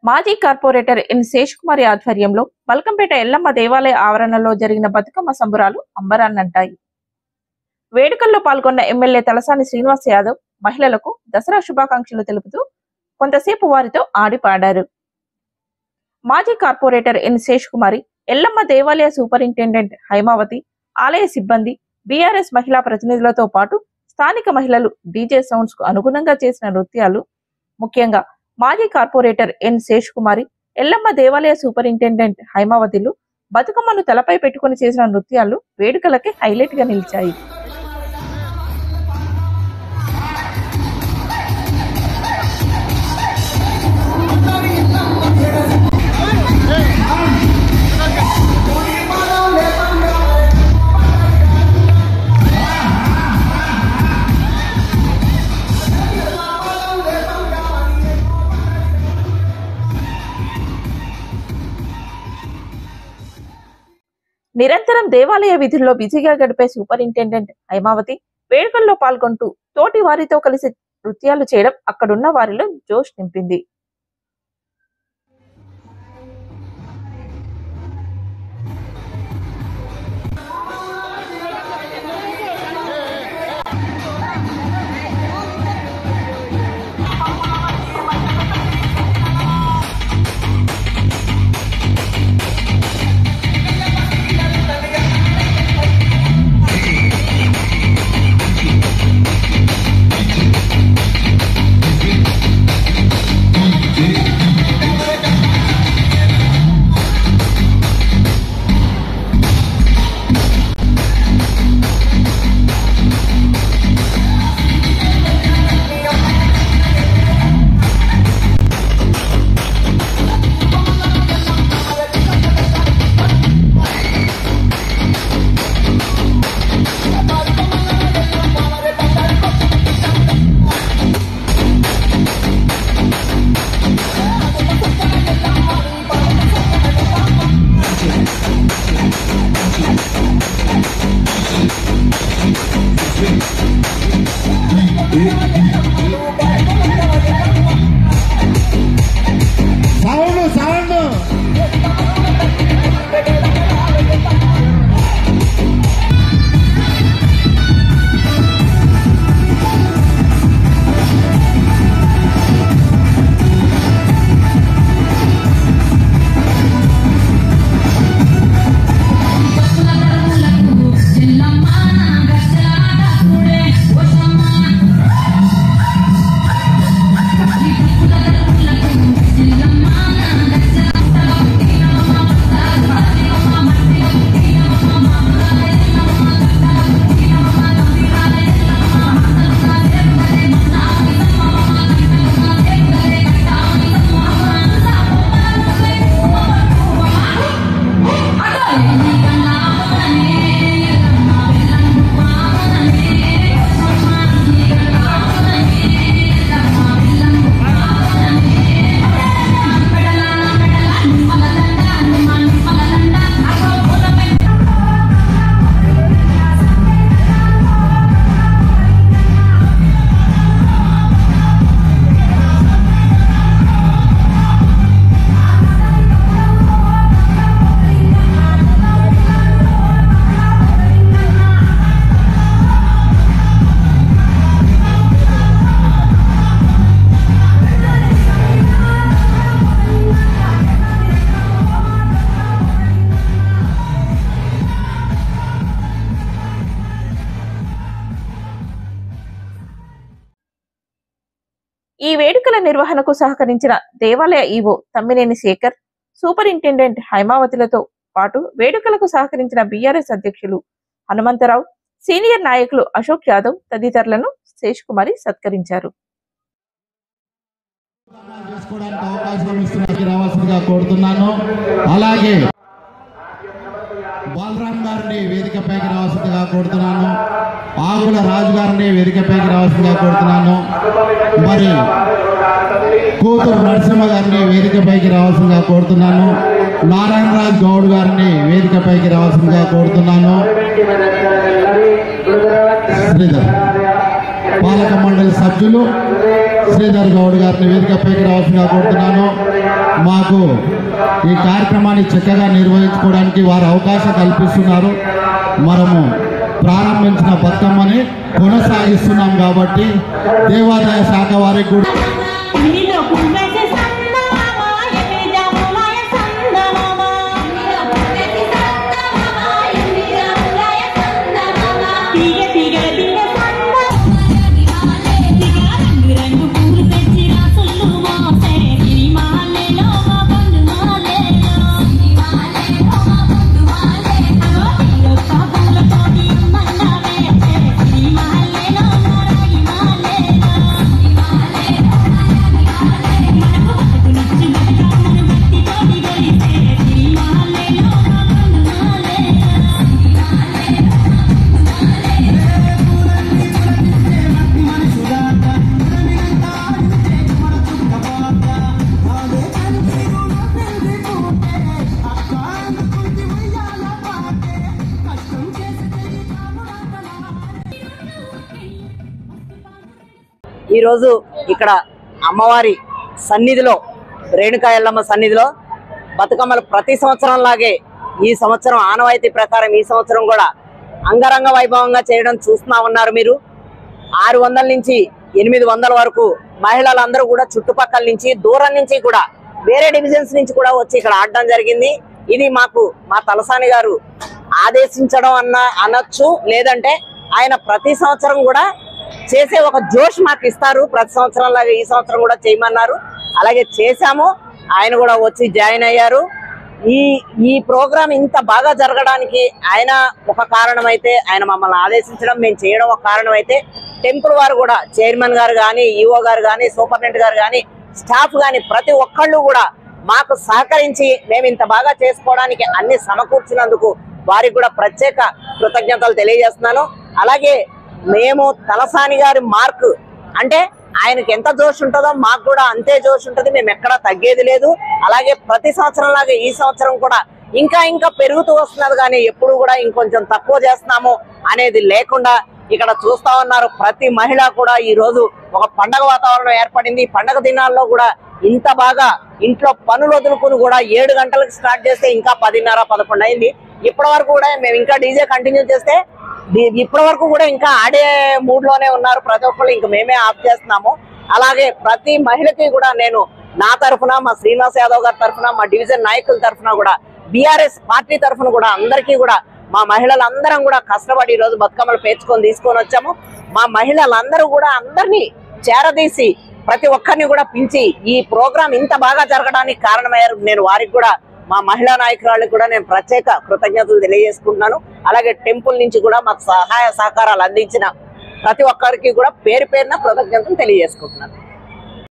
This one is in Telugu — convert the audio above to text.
మాజీ కార్పొరేటర్ ఎన్ శేషకుమారి ఆధ్వర్యంలో బల్కంపేట ఎల్లమ్మ దేవాలయ ఆవరణలో జరిగిన బతుకమ్మ సంబురాలు అంబరాన్నంటాయి. వేడుకల్లో పాల్గొన్న ఎమ్మెల్యే తలసాని శ్రీనివాస్ యాదవ్ మహిళలకు దసరా శుభాకాంక్షలు తెలుపుతూ కొంతసేపు వారితో ఆడిపాడారు. మాజీ కార్పొరేటర్ ఎన్ శేషకుమారి, ఎల్లమ్మ దేవాలయ సూపరింటెండెంట్ హైమావతి, ఆలయ సిబ్బంది, బీఆర్ఎస్ మహిళా ప్రతినిధులతో పాటు స్థానిక మహిళలు డీజే సౌండ్స్ కు అనుగుణంగా చేసిన నృత్యాలు, ముఖ్యంగా మాజీ కార్పొరేటర్ ఎన్ శేషకుమారి, ఎల్లమ్మ దేవాలయ సూపరింటెండెంట్ హైమావతిలు బతుకమ్మను తలపై పెట్టుకుని చేసిన నృత్యాలు వేడుకలకి హైలైట్ గా నిలిచాయి. నిరంతరం దేవాలయ విధుల్లో బిజీగా గడిపే సూపరింటెండెంట్ హైమావతి వేడుకల్లో పాల్గొంటూ తోటి వారితో కలిసి నృత్యాలు చేయడం అక్కడున్న వారిలో జోష్ నింపింది. ఈ వేడుకల నిర్వహణకు సహకరించిన దేవాలయ ఈవో తమ్మినేని శేఖర్, సూపరింటెండెంట్ హైమావతిలతో పాటు వేడుకలకు సహకరించిన బీఆర్ఎస్ అధ్యక్షులు హనుమంతరావు, సీనియర్ నాయకులు అశోక్ యాదవ్ తదితరులను శేషకుమారి సత్కరించారు. అలాగే బాలరామ్ గారిని వేదికపైకి రావాల్సిందిగా కోరుతున్నాను. ఆగుల రాజు గారిని వేదికపైకి రావాల్సిందిగా కోరుతున్నాను. మరి కూతురు నరసింహ గారిని వేదికపైకి రావాల్సిందిగా కోరుతున్నాను. నారాయణరాజ్ గౌడ్ గారిని వేదికపైకి రావాల్సిందిగా కోరుతున్నాను. శ్రీధర్ పాలక మండలి సభ్యులు శ్రీధర్ గౌడ్ గారిని వేదికపైకి రావాల్సిందిగా కోరుతున్నాను. మాకు ఈ కార్యక్రమాన్ని చక్కగా నిర్వహించుకోవడానికి వారు అవకాశం కల్పిస్తున్నారు. మనము ప్రారంభించిన బతుకమ్మని కొనసాగిస్తున్నాం కాబట్టి దేవాదాయ శాఖ వారికి కూడా ఈ రోజు ఇక్కడ అమ్మవారి సన్నిధిలో రేణుకా ఎల్లమ్మ సన్నిధిలో బతుకమ్మలు ప్రతి సంవత్సరం లాగే ఈ సంవత్సరం ఆనవాయితీ ప్రకారం ఈ సంవత్సరం కూడా అంగరంగ వైభవంగా చేయడం చూస్తూ ఉన్నారు. మీరు 600 నుంచి 800 వరకు మహిళలందరూ కూడా చుట్టుపక్కల నుంచి దూరం నుంచి కూడా వేరే డివిజన్స్ నుంచి కూడా వచ్చి ఇక్కడ ఆడడం జరిగింది. ఇది మాకు మా తలసాని గారు ఆదేశించడం అనొచ్చు, లేదంటే ఆయన ప్రతి సంవత్సరం కూడా చేసే ఒక జోష్ మాకు ఇస్తారు. ప్రతి సంవత్సరం లాగా ఈ సంవత్సరం కూడా చేయమన్నారు, అలాగే చేశాము. ఆయన కూడా వచ్చి జాయిన్ అయ్యారు. ఈ ప్రోగ్రాం ఇంత బాగా జరగడానికి ఆయన ఒక కారణం అయితే, ఆయన మమ్మల్ని ఆదేశించడం మేము చేయడం ఒక కారణం అయితే, టెంపుల్ వారు కూడా చైర్మన్ గారు కానీ, ఈఓ గారు కానీ, సూపరింటెండెంట్ గారు కానీ, స్టాఫ్ కానీ ప్రతి ఒక్కళ్ళు కూడా మాకు సహకరించి మేము ఇంత బాగా చేసుకోవడానికి అన్ని సమకూర్చినందుకు వారికి కూడా ప్రత్యేక కృతజ్ఞతలు తెలియజేస్తున్నాను. అలాగే మేము తలసాని గారి మార్క్ అంటే ఆయనకి ఎంత జోష్ ఉంటుందో మాకు కూడా అంతే జోష్ ఉంటుంది. మేము ఎక్కడా తగ్గేది లేదు. అలాగే ప్రతి సంవత్సరం లాగా ఈ సంవత్సరం కూడా ఇంకా ఇంకా పెరుగుతూ వస్తున్నది, కానీ ఎప్పుడు కూడా ఇంకొంచెం తక్కువ చేస్తున్నాము అనేది లేకుండా ఇక్కడ చూస్తా ఉన్నారు. ప్రతి మహిళ కూడా ఈ రోజు ఒక పండగ వాతావరణం ఏర్పడింది. ఈ పండగ దినాల్లో కూడా ఇంత బాగా ఇంట్లో పనులు వదులుకుని కూడా 7 గంటలకు స్టార్ట్ చేస్తే ఇంకా 10:30, 11 అయింది. ఇప్పటి వరకు కూడా మేము ఇంకా డీజే కంటిన్యూ చేస్తే ఇప్పటి వరకు కూడా ఇంకా ఆడే మూడ్ లోనే ఉన్నారు ప్రతి ఒక్కళ్ళు. ఇంకా మేమే ఆఫ్ చేస్తున్నాము. అలాగే ప్రతి మహిళకి కూడా నేను నా తరఫున, మా శ్రీనివాస్ యాదవ్ గారి తరఫున, మా డివిజన్ నాయకుల తరఫున కూడా, బీఆర్ఎస్ పార్టీ తరఫున కూడా అందరికీ కూడా మా మహిళలందరం కూడా కష్టపడి ఈ రోజు బతుకమ్మలు పేర్చుకొని తీసుకొని వచ్చాము. మా మహిళలందరూ కూడా అందరినీ చేరదీసి ప్రతి ఒక్కరిని కూడా పిలిచి ఈ ప్రోగ్రాం ఇంత బాగా జరగడానికి కారణమయ్యారు. నేను వారికి కూడా, మా మహిళా నాయకురాళ్ళకి కూడా నేను ప్రత్యేక కృతజ్ఞతలు తెలియజేసుకుంటున్నాను. అలాగే టెంపుల్ నుంచి కూడా మాకు సహాయ సహకారాలు అందించిన ప్రతి ఒక్కరికి కూడా పేరు పేరున కృతజ్ఞతలు తెలియజేసుకుంటున్నాను.